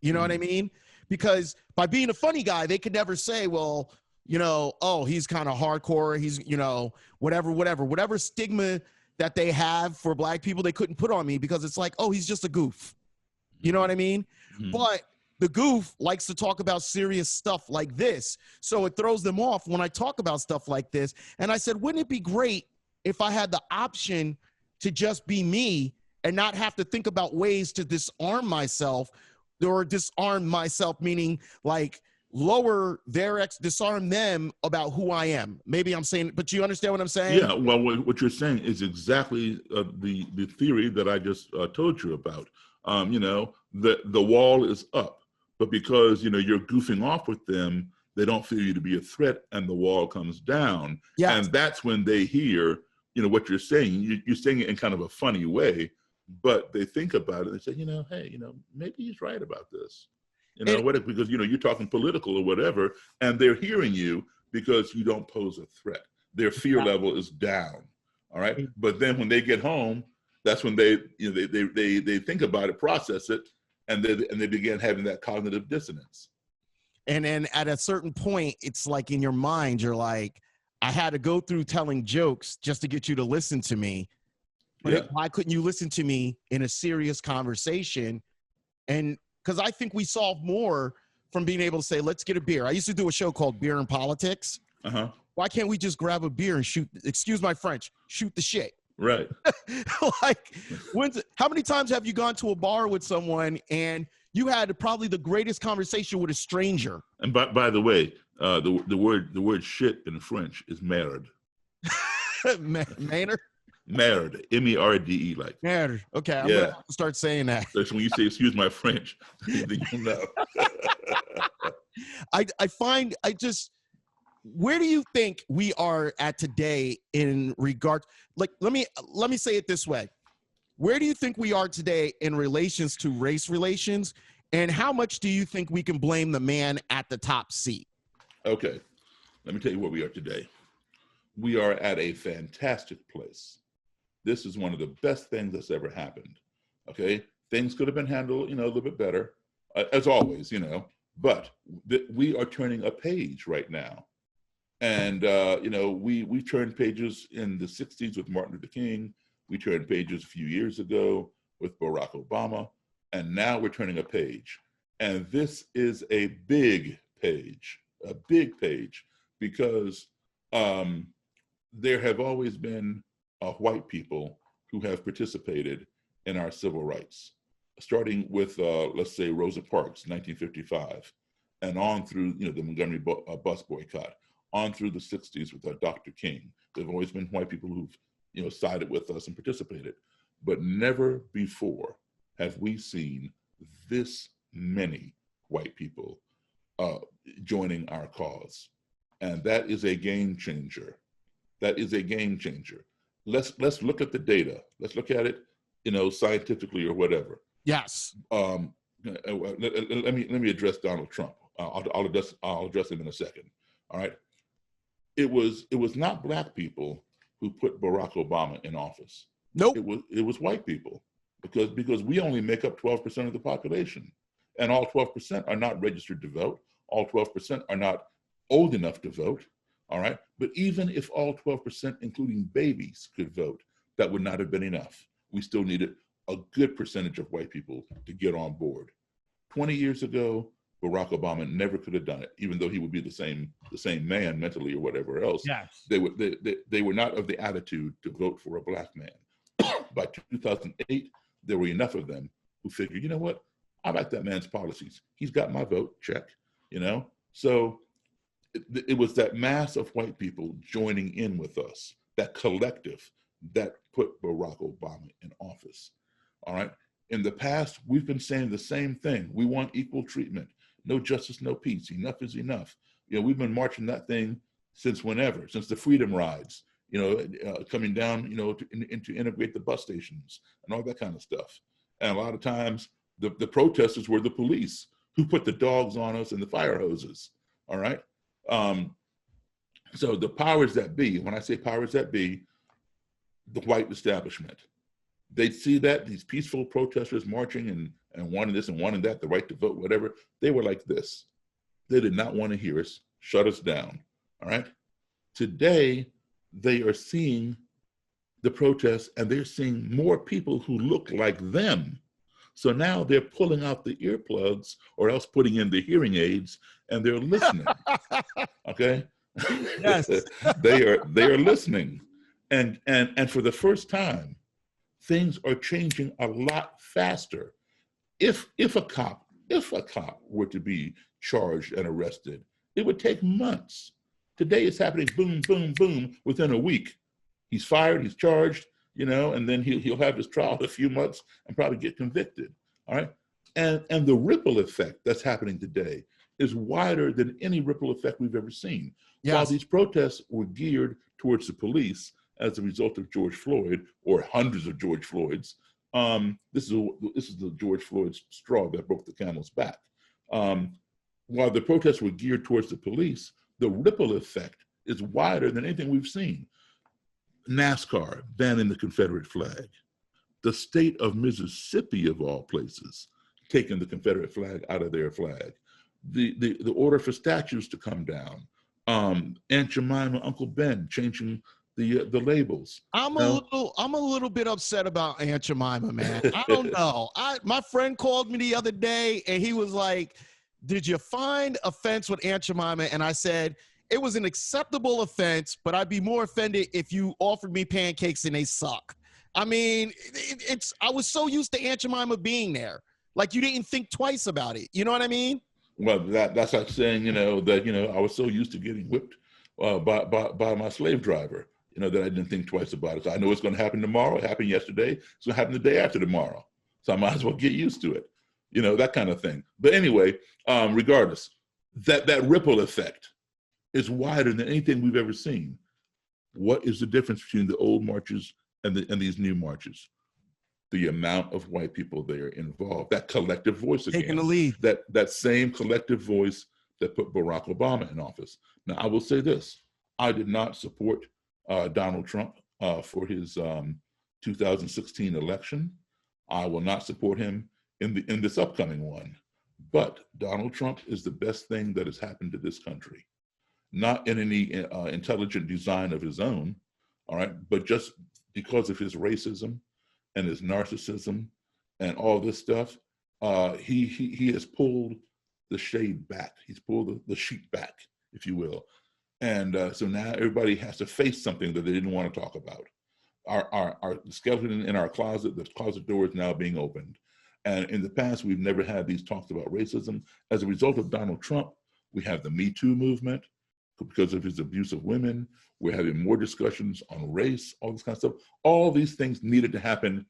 You know what I mean? Because by being a funny guy, they could never say, well, you know, oh, he's kind of hardcore. He's, you know, whatever stigma that they have for black people, they couldn't put on me because it's like, oh, he's just a goof. You know what I mean? But the goof likes to talk about serious stuff like this. So it throws them off when I talk about stuff like this. And I said, wouldn't it be great if I had the option to just be me and not have to think about ways to disarm myself, or disarm myself, meaning like disarm them about who I am. Maybe I'm saying, but you understand what I'm saying? Yeah, well, what you're saying is exactly the theory that I just told you about. You know, the wall is up, but because, you know, you're goofing off with them, they don't feel you to be a threat, and the wall comes down. Yes. And that's when they hear, you know, what you're saying. You're saying it in kind of a funny way, but they think about it and say, you know, hey, you know, maybe he's right about this. You know, because, you know, you're talking political or whatever, and they're hearing you because you don't pose a threat. Their fear level is down. All right. But then when they get home, that's when they, you know, they think about it, process it, and they begin having that cognitive dissonance. And then at a certain point, it's like in your mind, you're like, I had to go through telling jokes just to get you to listen to me. But why couldn't you listen to me in a serious conversation? And because I think we solve more from being able to say, let's get a beer. I used to do a show called Beer and Politics. Why can't we just grab a beer and shoot, excuse my French, shoot the shit? Right. Like, how many times have you gone to a bar with someone and you had probably the greatest conversation with a stranger? And by the way, the word shit in French is merde. Maynard? Merde, M-E-R-D-E, like. Merde. Okay, I'm gonna have to start saying that. So when you say, excuse my French, then you know. Where do you think we are at today in regard, like, let me say it this way. Where do you think we are today in relations to race relations, and how much do you think we can blame the man at the top seat? Okay, let me tell you where we are today. We are at a fantastic place. This is one of the best things that's ever happened. Okay, things could have been handled, you know, a little bit better, as always, you know. But we are turning a page right now, and you know, we turned pages in the '60s with Martin Luther King. We turned pages a few years ago with Barack Obama, and now we're turning a page. And this is a big page, because there have always been white people who have participated in our civil rights, starting with, let's say, Rosa Parks, 1955, and on through, you know, the Montgomery bus boycott, on through the '60s with Dr. King. There have always been white people who've, you know, sided with us and participated, but never before have we seen this many white people joining our cause. And that is a game changer. That is a game changer. Let's look at the data. Let's look at it, you know, scientifically or whatever. Yes. Let me address Donald Trump. I'll address him in a second. All right. It was not black people who put Barack Obama in office. Nope. It was white people, because we only make up 12% of the population, and all 12% are not registered to vote. All 12% are not old enough to vote. All right. But even if all 12%, including babies, could vote, that would not have been enough. We still needed a good percentage of white people to get on board. 20 years ago, Barack Obama never could have done it, even though he would be the same man mentally or whatever else. Yes. They were not of the attitude to vote for a black man. By 2008, there were enough of them who figured, you know what, I like that man's policies. He's got my vote, check, you know? So it was that mass of white people joining in with us, that collective, that put Barack Obama in office. All right. In the past, we've been saying the same thing. We want equal treatment. No justice, no peace. Enough is enough. You know, we've been marching that thing since whenever, since the freedom rides, you know, coming down, you know, to integrate the bus stations and all that kind of stuff. And a lot of times the protesters were the police who put the dogs on us and the fire hoses. All right. So the powers that be, when I say powers that be, the white establishment, they'd see that, these peaceful protesters marching and wanting this and wanting that, the right to vote, whatever. They were like this. They did not want to hear us, shut us down, all right? Today, they are seeing the protests and they're seeing more people who look like them. So now they're pulling out the earplugs or else putting in the hearing aids and they're listening, okay? Yes. They are listening. And for the first time, things are changing a lot faster. If a cop were to be charged and arrested, it would take months. Today it's happening boom, boom, boom within a week. He's fired, he's charged, you know, and then he'll have his trial in a few months and probably get convicted. All right. And the ripple effect that's happening today is wider than any ripple effect we've ever seen. Yes. While these protests were geared towards the police as a result of George Floyd or hundreds of George Floyds, this is the George Floyd's straw that broke the camel's back. While the protests were geared towards the police, the ripple effect is wider than anything we've seen. NASCAR banning the Confederate flag. The state of Mississippi, of all places, taking the Confederate flag out of their flag. The order for statues to come down. Aunt Jemima, Uncle Ben changing the labels. I'm a little bit upset about Aunt Jemima, man. I don't know. My friend called me the other day and he was like, "Did you find offense with Aunt Jemima?" And I said, it was an acceptable offense, but I'd be more offended if you offered me pancakes and they suck. I mean, I was so used to Aunt Jemima being there. Like you didn't think twice about it. You know what I mean? Well, that's like saying, that, I was so used to getting whipped by my slave driver, that I didn't think twice about it. So I know it's going to happen tomorrow. It happened yesterday. It's going to happen the day after tomorrow. So I might as well get used to it, that kind of thing. But anyway, regardless, that ripple effect is wider than anything we've ever seen. What is the difference between the old marches and these new marches? The amount of white people there involved, that collective voice again. Taking the lead. That same collective voice that put Barack Obama in office. Now, I will say this. I did not support Donald Trump for his 2016 election. I will not support him in this upcoming one. But Donald Trump is the best thing that has happened to this country. Not in any intelligent design of his own, all right, but just because of his racism and his narcissism and all this stuff, he has pulled the shade back. He's pulled the sheet back, if you will. And so now everybody has to face something that they didn't want to talk about. Our skeleton in our closet, the closet door is now being opened. And in the past, we've never had these talks about racism. As a result of Donald Trump, we have the Me Too movement. Because of his abuse of women, we're having more discussions on race, all this kind of stuff. All these things needed to happen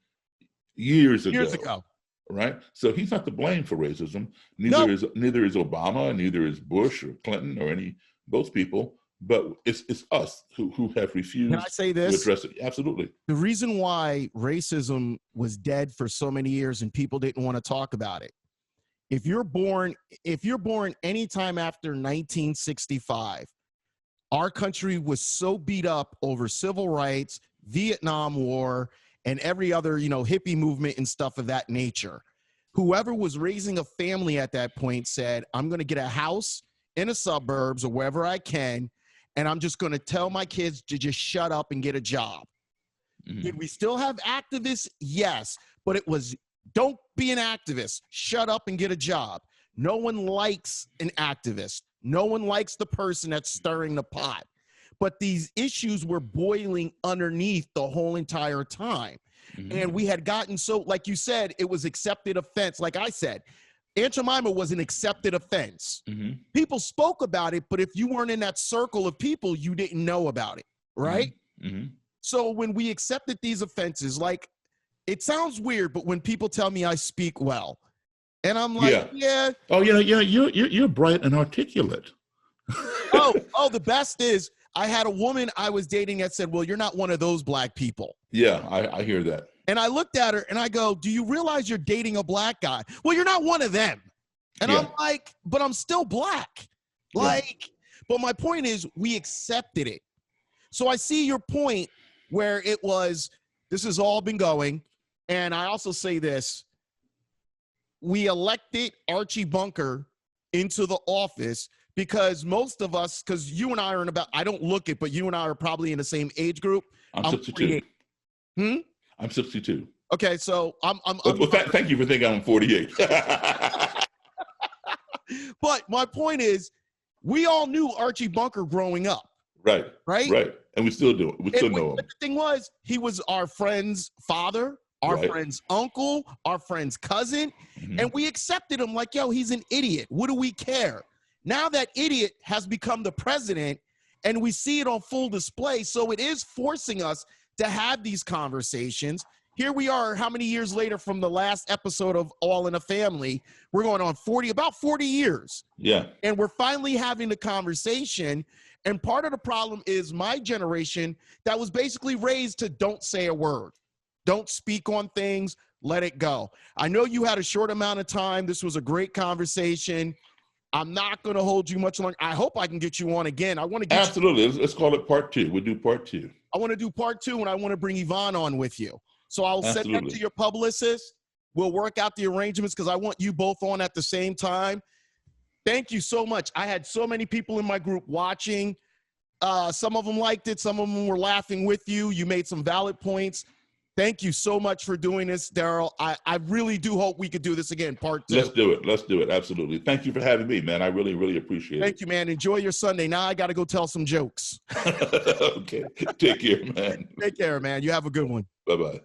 years ago. Right? So he's not to blame for racism. Neither is Obama, neither is Bush or Clinton or any of those people. But it's us who have refused. Can I say this? To address it. Absolutely. The reason why racism was dead for so many years and people didn't want to talk about it. If you're born anytime after 1965, our country was so beat up over civil rights, Vietnam War, and every other, hippie movement and stuff of that nature. Whoever was raising a family at that point said, I'm going to get a house in the suburbs or wherever I can, and I'm just going to tell my kids to just shut up and get a job. Mm-hmm. Did we still have activists? Yes, but it was, don't be an activist. Shut up and get a job. No one likes an activist. No one likes the person that's stirring the pot. But these issues were boiling underneath the whole entire time. Mm-hmm. And we had gotten so, like you said, it was accepted offense. Like I said, Aunt Jemima was an accepted offense. Mm-hmm. People spoke about it, but if you weren't in that circle of people, you didn't know about it, right? Mm-hmm. So when we accepted these offenses, like, it sounds weird, but when people tell me I speak well, and I'm like, yeah. Oh, you're bright and articulate. oh, the best is I had a woman I was dating that said, well, you're not one of those black people. Yeah, I hear that. And I looked at her and I go, do you realize you're dating a black guy? Well, you're not one of them. And I'm like, but I'm still black. But my point is we accepted it. So I see your point where it was, this has all been going. And I also say this, we elected Archie Bunker into the office because most of us, because you and I are in about, I don't look it, but you and I are probably in the same age group. I'm 62. I'm 62. Okay, so thank you for thinking I'm 48. But my point is, we all knew Archie Bunker growing up. Right. And we still do it. We still know him. The thing was, he was our friend's father, our friend's uncle, our friend's cousin, and we accepted him like, yo, he's an idiot. What do we care? Now that idiot has become the president, and we see it on full display, so it is forcing us to have these conversations. Here we are, how many years later from the last episode of All in a Family? We're going on about 40 years. Yeah. And we're finally having the conversation. And part of the problem is my generation that was basically raised to don't say a word. Don't speak on things, let it go. I know you had a short amount of time. This was a great conversation. I'm not going to hold you much longer. I hope I can get you on again. I want to get Absolutely. Let's call it part 2. We'll do part 2. I want to do part 2, and I want to bring Yvonne on with you. So I'll send that to your publicist. We'll work out the arrangements because I want you both on at the same time. Thank you so much. I had so many people in my group watching. Some of them liked it. Some of them were laughing with you. You made some valid points. Thank you so much for doing this, Daryl. I really do hope we could do this again, part 2. Let's do it. Let's do it. Absolutely. Thank you for having me, man. I really, really appreciate it. Thank you, man. Enjoy your Sunday. Now I got to go tell some jokes. Okay. Take care, man. Take care, man. You have a good one. Bye-bye.